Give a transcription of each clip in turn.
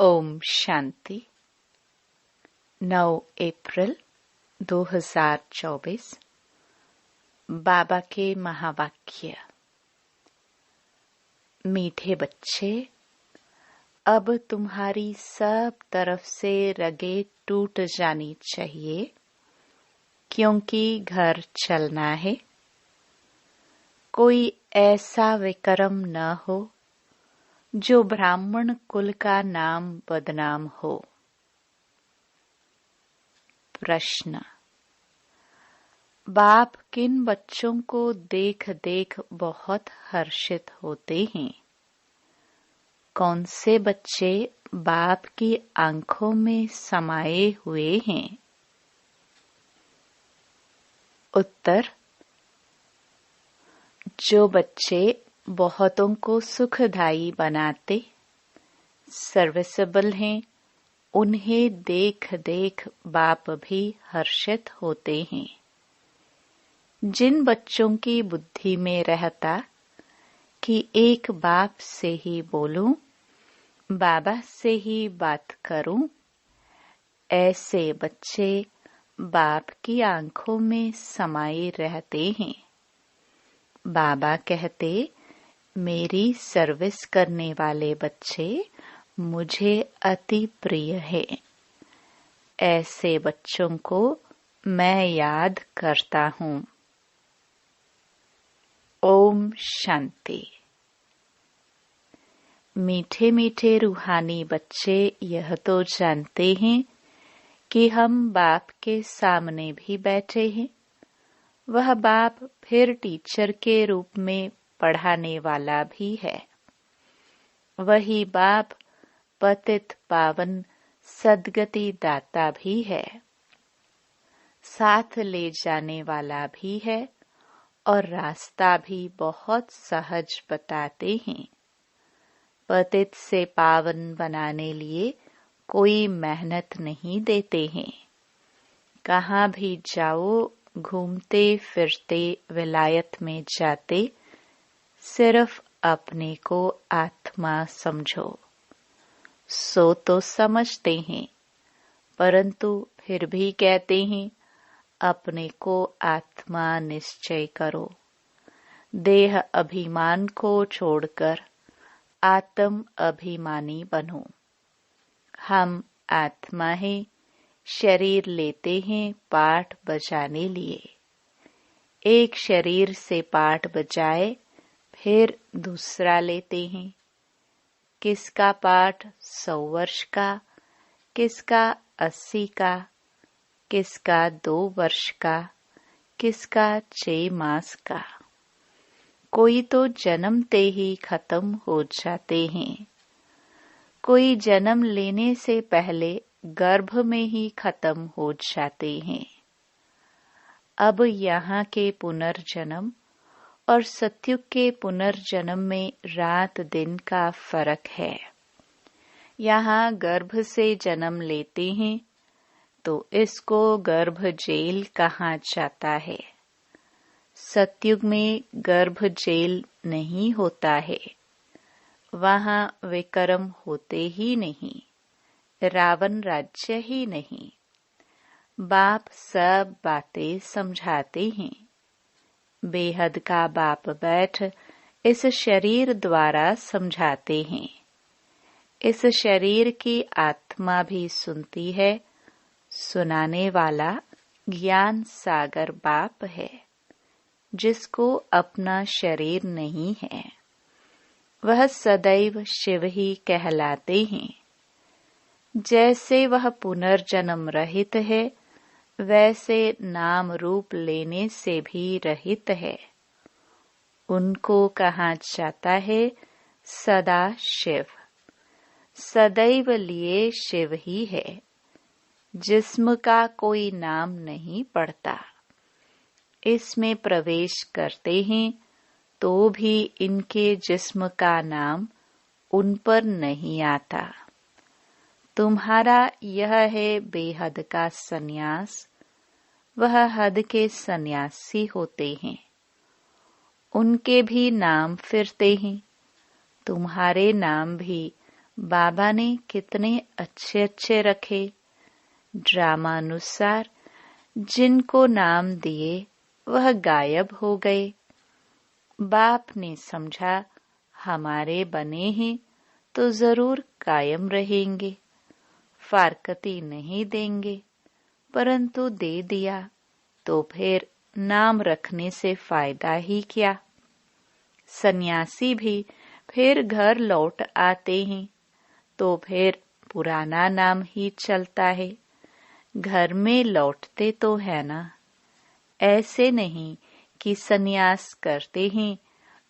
ओम शांति। 9 अप्रैल 2024। बाबा के महावाक्य। मीठे बच्चे, अब तुम्हारी सब तरफ से रगें टूट जानी चाहिए, क्योंकि घर चलना है। कोई ऐसा विक्रम न हो जो ब्राह्मण कुल का नाम बदनाम हो। प्रश्न: बाप किन बच्चों को देख देख बहुत हर्षित होते हैं? कौन से बच्चे बाप की आंखों में समाये हुए हैं? उत्तर: जो बच्चे बहुतों को सुखदायी बनाते, सर्विसेबल हैं, उन्हें देख देख बाप भी हर्षित होते हैं। जिन बच्चों की बुद्धि में रहता कि एक बाप से ही बोलूं, बाबा से ही बात करूं, ऐसे बच्चे बाप की आंखों में समाये रहते हैं। बाबा कहते, मेरी सर्विस करने वाले बच्चे मुझे अति प्रिय है। ऐसे बच्चों को मैं याद करता हूँ। ओम शांति। मीठे मीठे रूहानी बच्चे यह तो जानते हैं कि हम बाप के सामने भी बैठे हैं। वह बाप फिर टीचर के रूप में पढ़ाने वाला भी है। वही बाप पतित पावन सद्गति दाता भी है, साथ ले जाने वाला भी है और रास्ता भी बहुत सहज बताते हैं। पतित से पावन बनाने लिए कोई मेहनत नहीं देते हैं। कहाँ भी जाओ, घूमते फिरते विलायत में जाते, सिर्फ अपने को आत्मा समझो। सो तो समझते हैं, परंतु फिर भी कहते हैं अपने को आत्मा निश्चय करो। देह अभिमान को छोड़कर आत्म अभिमानी बनो। हम आत्मा हैं, शरीर लेते हैं पाठ बजाने लिए। एक शरीर से पाठ बजाए फिर दूसरा लेते हैं। किसका पाठ 100 वर्ष का, किसका 80 का, किसका 2 वर्ष का, किसका 6 मास का। कोई तो जन्मते ही खत्म हो जाते हैं। कोई जन्म लेने से पहले गर्भ में ही खत्म हो जाते हैं। अब यहाँ के पुनर्जन्म और सतयुग के पुनर्जन्म में रात दिन का फर्क है। यहाँ गर्भ से जन्म लेते हैं तो इसको गर्भ जेल कहा जाता है। सतयुग में गर्भ जेल नहीं होता है। वहाँ विक्रम होते ही नहीं, रावण राज्य ही नहीं। बाप सब बातें समझाते हैं। बेहद का बाप बैठ इस शरीर द्वारा समझाते हैं। इस शरीर की आत्मा भी सुनती है। सुनाने वाला ज्ञान सागर बाप है, जिसको अपना शरीर नहीं है। वह सदैव शिव ही कहलाते हैं। जैसे वह पुनर्जन्म रहित है, वैसे नाम रूप लेने से भी रहित है। उनको कहा जाता है सदा शिव। सदैव लिए शिव ही है। जिस्म का कोई नाम नहीं पड़ता। इसमें प्रवेश करते हैं तो भी इनके जिस्म का नाम उन पर नहीं आता। तुम्हारा यह है बेहद का सन्यास। वह हद के सन्यासी होते हैं। उनके भी नाम फिरते हैं। तुम्हारे नाम भी बाबा ने कितने अच्छे अच्छे रखे। ड्रामानुसार जिनको नाम दिए वह गायब हो गए। बाप ने समझा हमारे बने हैं तो जरूर कायम रहेंगे, फारकती नहीं देंगे, परंतु दे दिया तो फिर नाम रखने से फायदा ही क्या। सन्यासी भी फिर घर लौट आते हैं तो फिर पुराना नाम ही चलता है। घर में लौटते तो है ना। ऐसे नहीं कि सन्यास करते हैं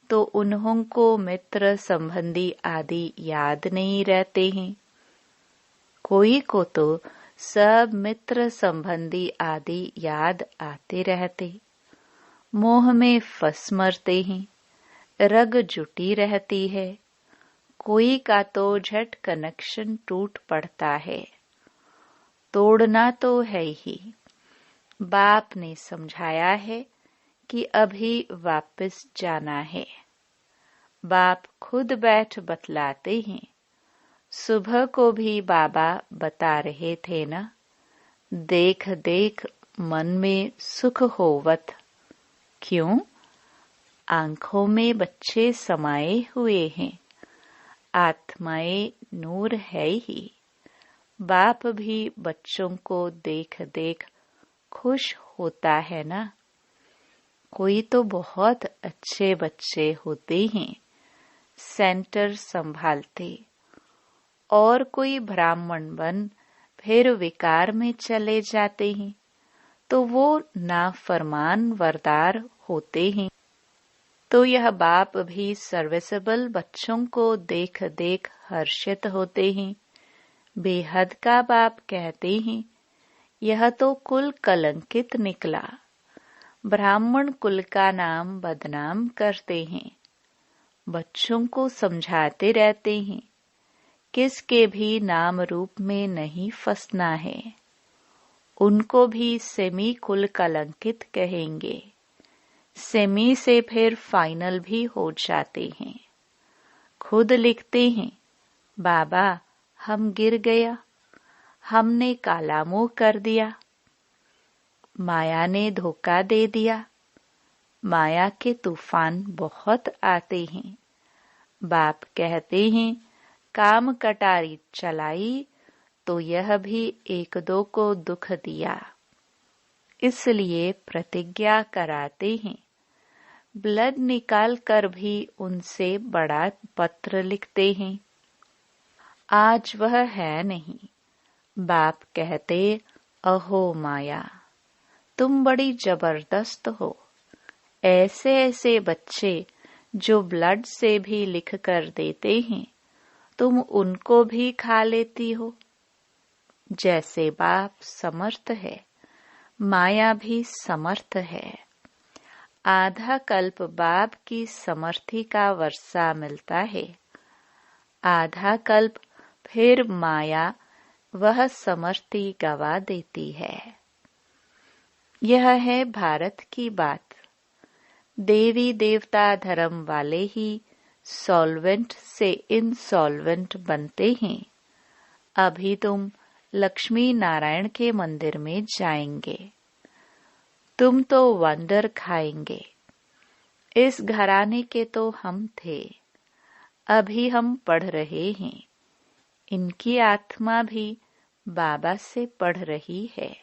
तो उन्हों को मित्र संबंधी आदि याद नहीं रहते हैं। कोई को तो सब मित्र संबंधी आदि याद आते रहते, मोह में फंस मरते हैं, रग जुटी रहती है। कोई का तो झट कनेक्शन टूट पड़ता है। तोड़ना तो है ही। बाप ने समझाया है कि अभी वापस जाना है। बाप खुद बैठ बतलाते हैं। सुबह को भी बाबा बता रहे थे ना, देख देख मन में सुख होवत। क्यों? आंखों में बच्चे समाये हुए हैं। आत्माएं नूर है ही। बाप भी बच्चों को देख देख खुश होता है ना। कोई तो बहुत अच्छे बच्चे होते हैं, सेंटर संभालते, और कोई ब्राह्मण बन फिर विकार में चले जाते हैं तो वो नाफरमान वरदार होते हैं। तो यह बाप भी सर्विसेबल बच्चों को देख देख हर्षित होते हैं। बेहद का बाप कहते हैं, यह तो कुल कलंकित निकला। ब्राह्मण कुल का नाम बदनाम करते हैं। बच्चों को समझाते रहते हैं, किसके भी नाम रूप में नहीं फंसना है। उनको भी सेमी कुल कलंकित कहेंगे। सेमी से फिर फाइनल भी हो जाते हैं। खुद लिखते हैं, बाबा हम गिर गया, हमने काला मुंह कर दिया, माया ने धोखा दे दिया। माया के तूफान बहुत आते हैं। बाप कहते हैं, काम कटारी चलाई तो यह भी एक दो को दुख दिया। इसलिए प्रतिज्ञा कराते हैं। ब्लड निकाल कर भी उनसे बड़ा पत्र लिखते हैं। आज वह है नहीं। बाप कहते, अहो माया, तुम बड़ी जबरदस्त हो। ऐसे ऐसे बच्चे जो ब्लड से भी लिख कर देते हैं, तुम उनको भी खा लेती हो। जैसे बाप समर्थ है, माया भी समर्थ है। आधा कल्प बाप की समर्थी का वर्षा मिलता है। आधा कल्प फिर माया वह समर्थी गवा देती है। यह है भारत की बात। देवी देवता धर्म वाले ही सॉल्वेंट से इनसॉल्वेंट बनते हैं। अभी तुम लक्ष्मी नारायण के मंदिर में जाएंगे, तुम तो वंडर खाएंगे। इस घराने के तो हम थे, अभी हम पढ़ रहे हैं। इनकी आत्मा भी बाबा से पढ़ रही है।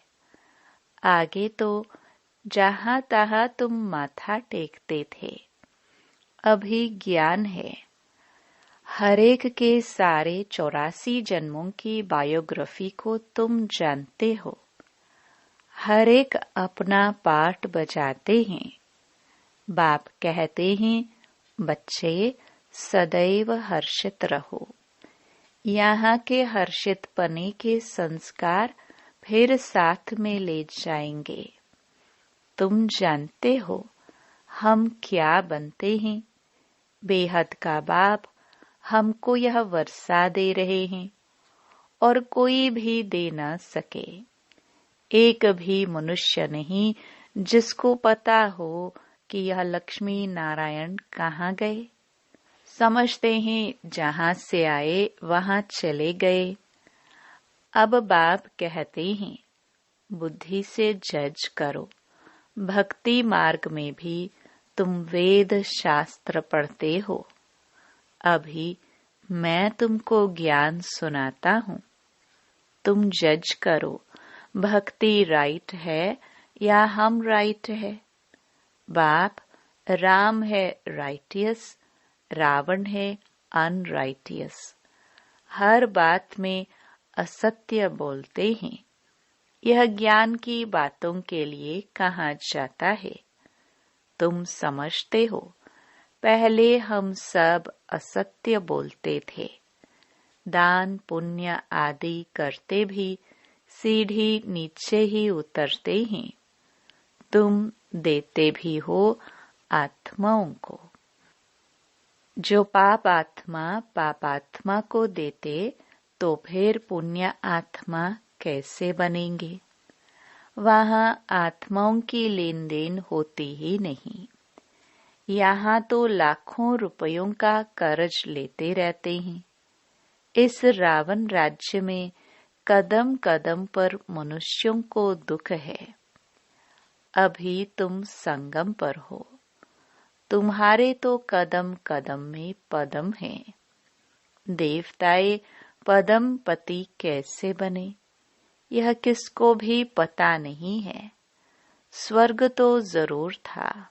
आगे तो जहां तहां तुम माथा टेकते थे, अभी ज्ञान है। हरेक के सारे 84 जन्मों की बायोग्राफी को तुम जानते हो। हरेक अपना पार्ट बजाते हैं। बाप कहते हैं, बच्चे सदैव हर्षित रहो। यहाँ के हर्षित पने के संस्कार फिर साथ में ले जाएंगे। तुम जानते हो हम क्या बनते हैं। बेहद का बाप हमको यह वर्षा दे रहे हैं और कोई भी दे न सके। एक भी मनुष्य नहीं जिसको पता हो कि यह लक्ष्मी नारायण कहाँ गए। समझते हैं जहाँ से आए वहाँ चले गए। अब बाप कहते हैं बुद्धि से जज करो। भक्ति मार्ग में भी तुम वेद शास्त्र पढ़ते हो। अभी मैं तुमको ज्ञान सुनाता हूँ, तुम जज करो भक्ति राइट है या हम राइट है। बाप राम है राइटियस, रावण है अनराइटियस। हर बात में असत्य बोलते हैं। यह ज्ञान की बातों के लिए कहा जाता है। तुम समझते हो पहले हम सब असत्य बोलते थे। दान पुण्य आदि करते भी सीढ़ी नीचे ही उतरते हैं। तुम देते भी हो आत्माओं को। जो पापात्मा को देते तो फिर पुण्य आत्मा कैसे बनेंगे। वहाँ आत्माओं की लेन देन होती ही नहीं। यहाँ तो लाखों रुपयों का कर्ज लेते रहते हैं। इस रावण राज्य में कदम कदम पर मनुष्यों को दुख है। अभी तुम संगम पर हो। तुम्हारे तो कदम कदम में पदम है। देवताए पदम पति कैसे बने यह किसको भी पता नहीं है। स्वर्ग तो जरूर था,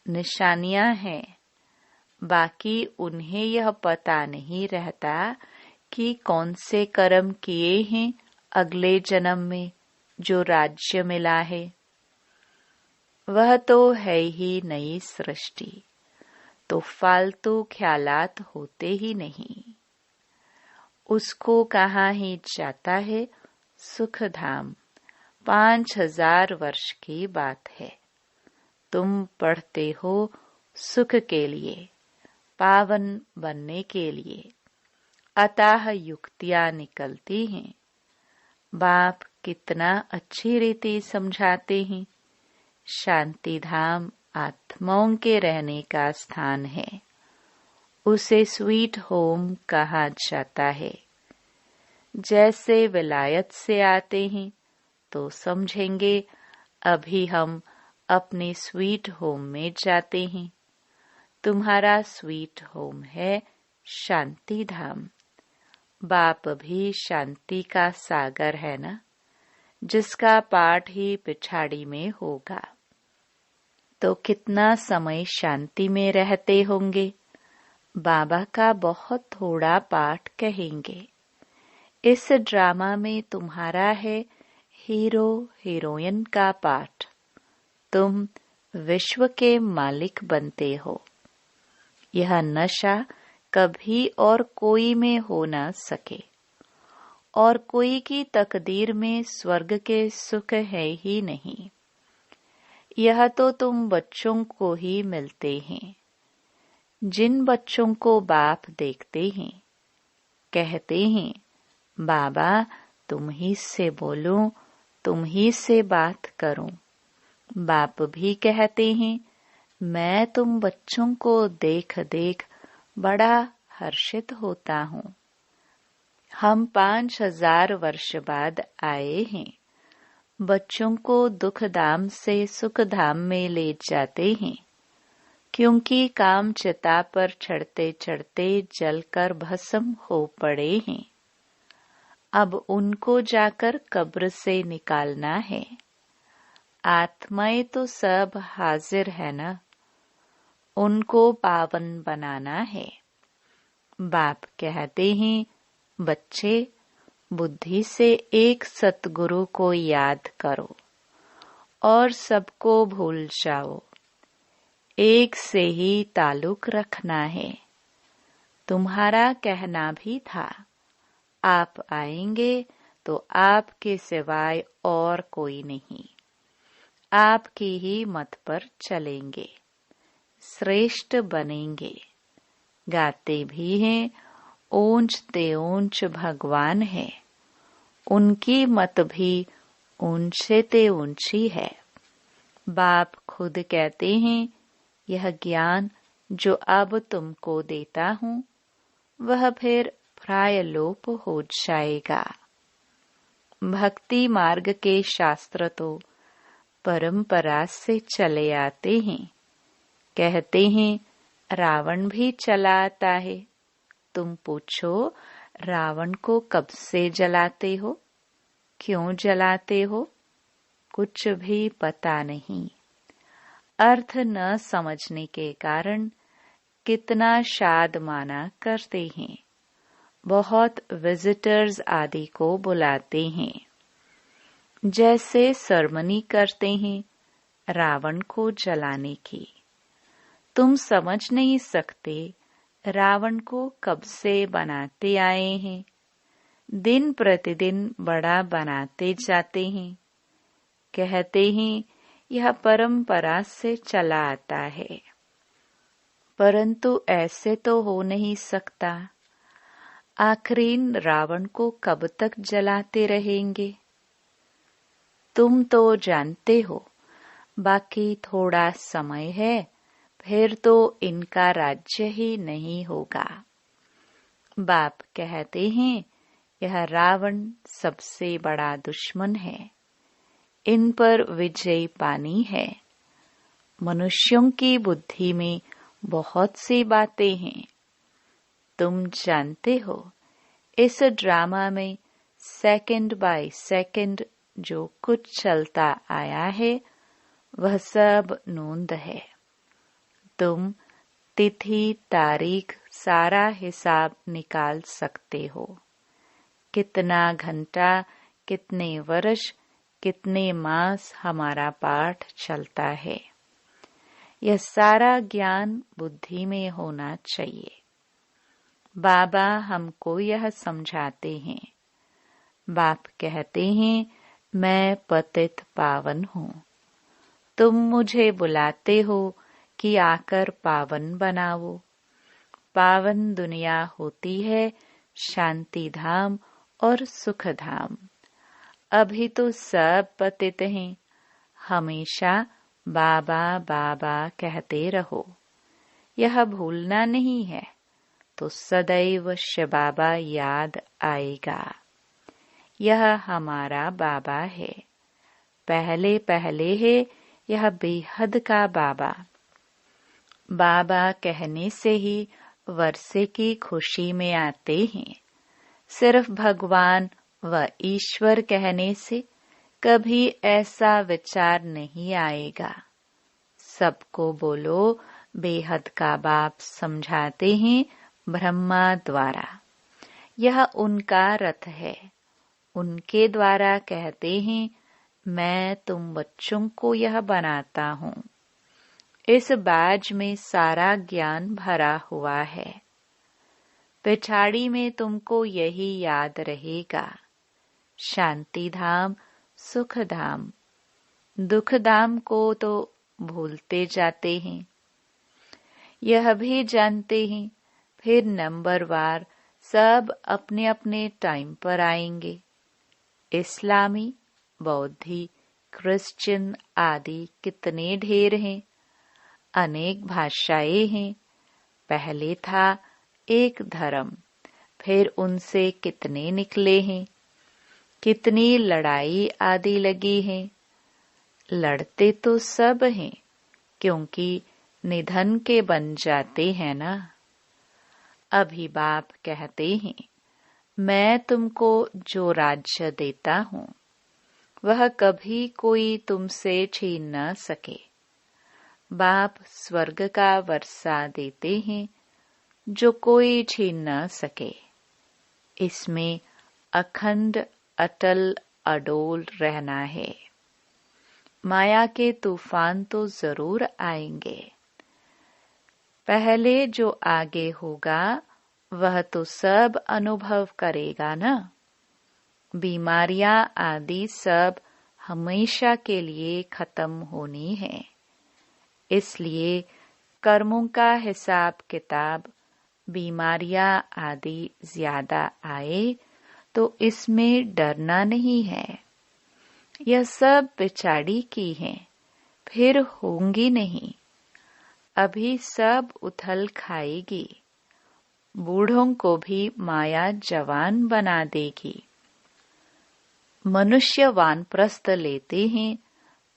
निशानियां हैं, बाकी उन्हें यह पता नहीं रहता कि कौन से कर्म किए हैं अगले जन्म में जो राज्य मिला है। वह तो है ही नई सृष्टि, तो फालतू ख्यालात होते ही नहीं। उसको कहाँ ही जाता है सुख धाम। 5000 वर्ष की बात है। तुम पढ़ते हो सुख के लिए, पावन बनने के लिए। अतः युक्तियां निकलती हैं। बाप कितना अच्छी रीति समझाते हैं। शांति धाम आत्माओं के रहने का स्थान है। उसे स्वीट होम कहा जाता है। जैसे विलायत से आते हैं तो समझेंगे अभी हम अपने स्वीट होम में जाते हैं। तुम्हारा स्वीट होम है शांति धाम। बाप भी शांति का सागर है ना, जिसका पाठ ही पिछाड़ी में होगा। तो कितना समय शांति में रहते होंगे। बाबा का बहुत थोड़ा पाठ कहेंगे। इस ड्रामा में तुम्हारा है हीरो हीरोइन का पाठ। तुम विश्व के मालिक बनते हो। यह नशा कभी और कोई में हो न सके, और कोई की तकदीर में स्वर्ग के सुख है ही नहीं। यह तो तुम बच्चों को ही मिलते हैं। जिन बच्चों को बाप देखते हैं, कहते हैं बाबा तुम ही से बोलूं, तुम ही से बात करूं। बाप भी कहते हैं मैं तुम बच्चों को देख देख बड़ा हर्षित होता हूँ। हम 5000 वर्ष बाद आए हैं। बच्चों को दुख धाम से सुख धाम में ले जाते हैं, क्योंकि काम चिता पर चढ़ते चढ़ते जलकर भस्म हो पड़े हैं। अब उनको जाकर कब्र से निकालना है। आत्माएं तो सब हाजिर है ना, उनको पावन बनाना है। बाप कहते हैं बच्चे बुद्धि से एक सतगुरु को याद करो और सबको भूल जाओ। एक से ही ताल्लुक रखना है। तुम्हारा कहना भी था आप आएंगे तो आपके सिवाय और कोई नहीं। आपकी ही मत पर चलेंगे, श्रेष्ठ बनेंगे। गाते भी हैं ऊंच ते ऊंच भगवान है। उनकी मत भी ऊंचे ते ऊंची है। बाप खुद कहते हैं यह ज्ञान जो अब तुमको देता हूँ वह फिर प्रायलोप हो जाएगा। भक्ति मार्ग के शास्त्र तो परंपरा से चले आते हैं। कहते हैं रावण भी चला आता है। तुम पूछो रावण को कब से जलाते हो, क्यों जलाते हो? कुछ भी पता नहीं। अर्थ न समझने के कारण कितना शाद माना करते हैं। बहुत विजिटर्स आदि को बुलाते हैं। जैसे सरमनी करते हैं रावण को जलाने की। तुम समझ नहीं सकते रावण को कब से बनाते आए हैं। दिन प्रतिदिन बड़ा बनाते जाते हैं। कहते हैं यह परंपरा से चला आता है, परंतु ऐसे तो हो नहीं सकता। आखिरीन रावण को कब तक जलाते रहेंगे? तुम तो जानते हो, बाकी थोड़ा समय है, फिर तो इनका राज्य ही नहीं होगा। बाप कहते हैं यह रावण सबसे बड़ा दुश्मन है, इन पर विजय पानी है। मनुष्यों की बुद्धि में बहुत सी बातें हैं। तुम जानते हो इस ड्रामा में सेकंड बाय सेकंड जो कुछ चलता आया है वह सब नोंद है। तुम तिथि तारीख सारा हिसाब निकाल सकते हो। कितना घंटा, कितने वर्ष, कितने मास हमारा पाठ चलता है, यह सारा ज्ञान बुद्धि में होना चाहिए। बाबा हमको यह समझाते हैं। बाप कहते हैं मैं पतित पावन हूँ। तुम मुझे बुलाते हो कि आकर पावन बनाओ। पावन दुनिया होती है शांति धाम और सुख धाम। अभी तो सब पतित हैं। हमेशा बाबा बाबा कहते रहो, यह भूलना नहीं है, तो सदैव शिव बाबा याद आएगा। यह हमारा बाबा है। पहले पहले है यह बेहद का बाबा। बाबा कहने से ही वर्षे की खुशी में आते हैं। सिर्फ भगवान व ईश्वर कहने से कभी ऐसा विचार नहीं आएगा। सबको बोलो बेहद का बाप समझाते हैं ब्रह्मा द्वारा। यह उनका रथ है। उनके द्वारा कहते हैं मैं तुम बच्चों को यह बनाता हूँ। इस बाज में सारा ज्ञान भरा हुआ है। पिछाड़ी में तुमको यही याद रहेगा, शांति धाम, सुख धाम। दुख धाम को तो भूलते जाते हैं। यह भी जानते हैं फिर नंबरवार सब अपने अपने टाइम पर आएंगे। इस्लामी, बौद्धी, क्रिश्चियन आदि कितने ढेर हैं। अनेक भाषाएं हैं। पहले था एक धर्म, फिर उनसे कितने निकले हैं। कितनी लड़ाई आदि लगी है। लड़ते तो सब हैं, क्योंकि निधन के बन जाते हैं ना। अभी बाप कहते हैं मैं तुमको जो राज्य देता हूँ वह कभी कोई तुमसे छीन न सके। बाप स्वर्ग का वर्षा देते हैं जो कोई छीन न सके। इसमें अखंड अटल अडोल रहना है। माया के तूफान तो जरूर आएंगे। पहले जो आगे होगा वह तो सब अनुभव करेगा ना। बीमारियां आदि सब हमेशा के लिए खत्म होनी है। इसलिए कर्मों का हिसाब किताब, बीमारियां आदि ज्यादा आए तो इसमें डरना नहीं है। यह सब पिछाड़ी की हैं, फिर होंगी नहीं। अभी सब उथल खाएगी। बूढ़ों को भी माया जवान बना देगी। मनुष्य वानप्रस्थ लेते हैं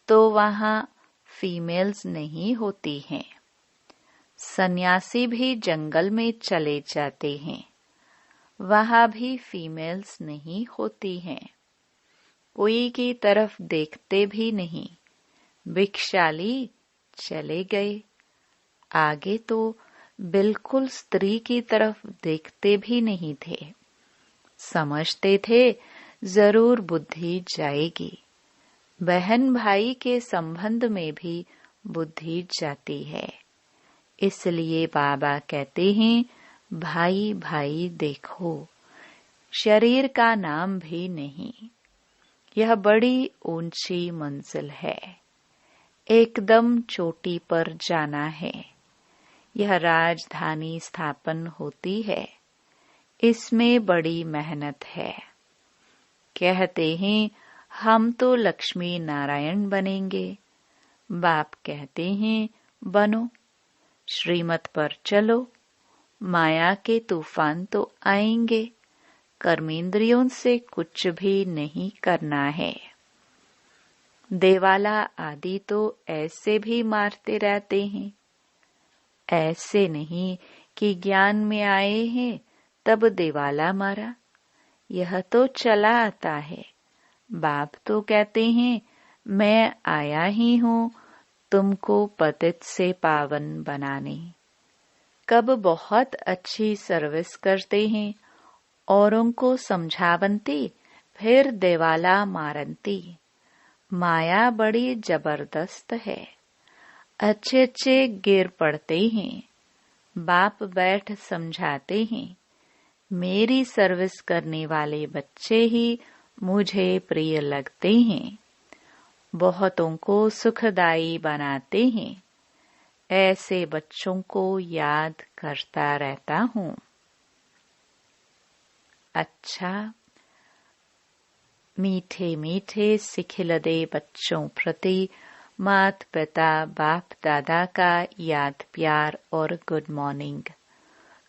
तो वहाँ फीमेल्स नहीं होती हैं। सन्यासी भी जंगल में चले जाते हैं, वहाँ भी फीमेल्स नहीं होती हैं। कोई की तरफ देखते भी नहीं, भिक्षाली चले गए। आगे तो बिल्कुल स्त्री की तरफ देखते भी नहीं थे। समझते थे जरूर बुद्धि जाएगी। बहन भाई के संबंध में भी बुद्धि जाती है। इसलिए बाबा कहते हैं, भाई भाई देखो, शरीर का नाम भी नहीं। यह बड़ी ऊंची मंजिल है, एकदम चोटी पर जाना है। यह राजधानी स्थापन होती है, इसमें बड़ी मेहनत है। कहते हैं हम तो लक्ष्मी नारायण बनेंगे। बाप कहते हैं बनो, श्रीमत पर चलो। माया के तूफान तो आएंगे, कर्मेंद्रियों से कुछ भी नहीं करना है। देवाला आदि तो ऐसे भी मारते रहते हैं। ऐसे नहीं कि ज्ञान में आए हैं तब देवाला मारा, यह तो चला आता है। बाप तो कहते हैं मैं आया ही हूँ तुमको पतित से पावन बनाने। कब बहुत अच्छी सर्विस करते हैं, औरों को समझावंती, फिर देवाला मारंती। माया बड़ी जबरदस्त है, अच्छे अच्छे गिर पड़ते हैं। बाप बैठ समझाते हैं, मेरी सर्विस करने वाले बच्चे ही मुझे प्रिय लगते हैं, बहुतों को सुखदाई बनाते हैं। ऐसे बच्चों को याद करता रहता हूँ। अच्छा, मीठे मीठे सिखिलदे बच्चों प्रति मात पिता बाप दादा का याद प्यार और गुड मॉर्निंग।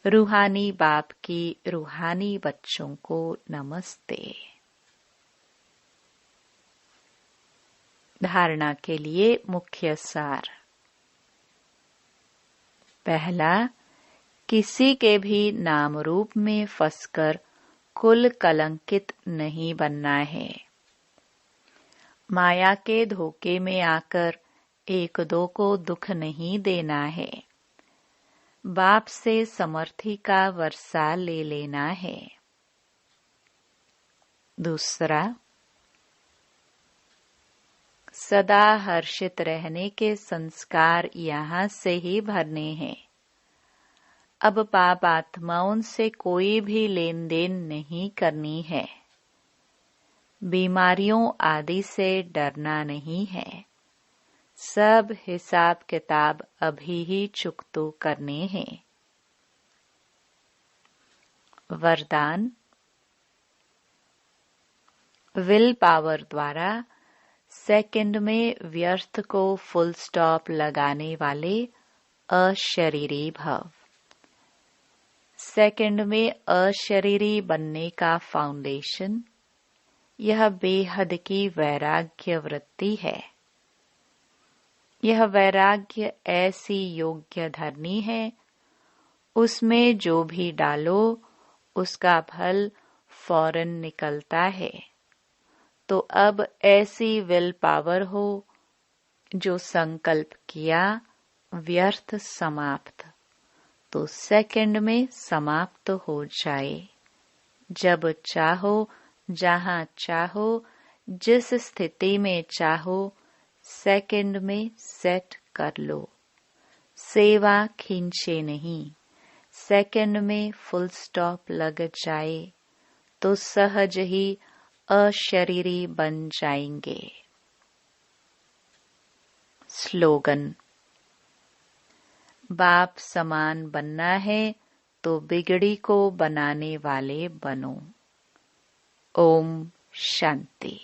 रूहानी बाप की रूहानी बच्चों को नमस्ते। धारणा के लिए मुख्य सार। पहला, किसी के भी नाम रूप में फंसकर कुल कलंकित नहीं बनना है। माया के धोखे में आकर एक दो को दुख नहीं देना है। बाप से समर्थी का वर्षा ले लेना है। दूसरा, सदा हर्षित रहने के संस्कार यहाँ से ही भरने हैं। अब पाप आत्माओं से कोई भी लेन देन नहीं करनी है। बीमारियों आदि से डरना नहीं है। सब हिसाब किताब अभी ही चुकतो करने हैं। वरदान, विल पावर द्वारा सेकंड में व्यर्थ को फुल स्टॉप लगाने वाले अशरीरी भव। सेकंड में अशरीरी बनने का फाउंडेशन यह बेहद की वैराग्य वृत्ति है। यह वैराग्य ऐसी योग्य धरनी है, उसमें जो भी डालो उसका फल फौरन निकलता है। तो अब ऐसी विल पावर हो जो संकल्प किया व्यर्थ समाप्त, तो सेकंड में समाप्त हो जाए। जब चाहो, जहाँ चाहो, जिस स्थिति में चाहो, सेकंड में सेट कर लो। सेवा खींचे नहीं, सेकंड में फुल स्टॉप लग जाए तो सहज ही अशरीरी बन जाएंगे। स्लोगन, बाप समान बनना है तो बिगड़ी को बनाने वाले बनो। ओम शांति।